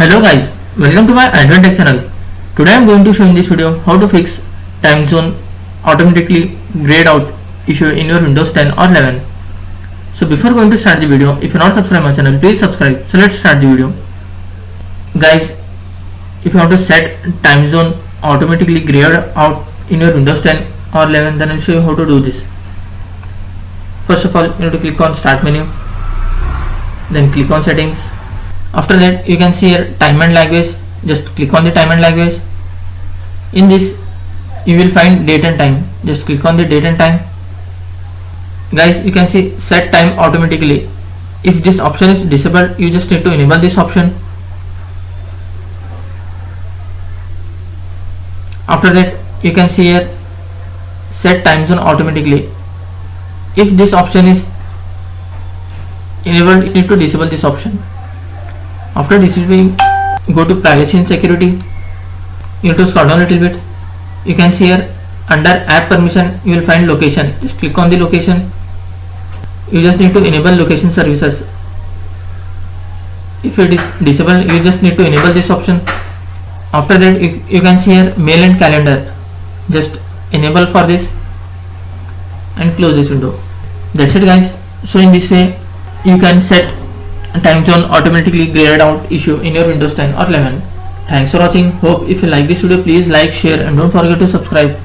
Hello guys, welcome to my AndWin Tech channel. Today I am going to show in this video how to fix time zone automatically grayed out issue in your Windows 10 or 11. So before going to start the video, if you are not subscribed my channel, please subscribe. So let's start the video. Guys, if you want to set time zone automatically grayed out in your Windows 10 or 11, then I will show you how to do this. First of all, you need to click on Start menu, then click on Settings. After that, you can see here time and language. Just click on the time and language. In this, you will find date and time. Just click on the date and time. Guys, you can see set time automatically. If this option is disabled, you just need to enable this option. After that, you can see here set time zone automatically. If this option is enabled, you need to disable this option. After disabling, go to privacy and security. You need to scroll down a little bit. You can see here under app permission, you will find location. Just click on the location. You just need to enable location services. If it is disabled, you just need to enable this option. After that, you can see here mail and calendar. Just enable for this and close this window. That's it guys. So in this way, you can set time zone automatically grayed out issue in your Windows 10 or 11. Thanks for watching. Hope if you like this video, please like, share and don't forget to subscribe.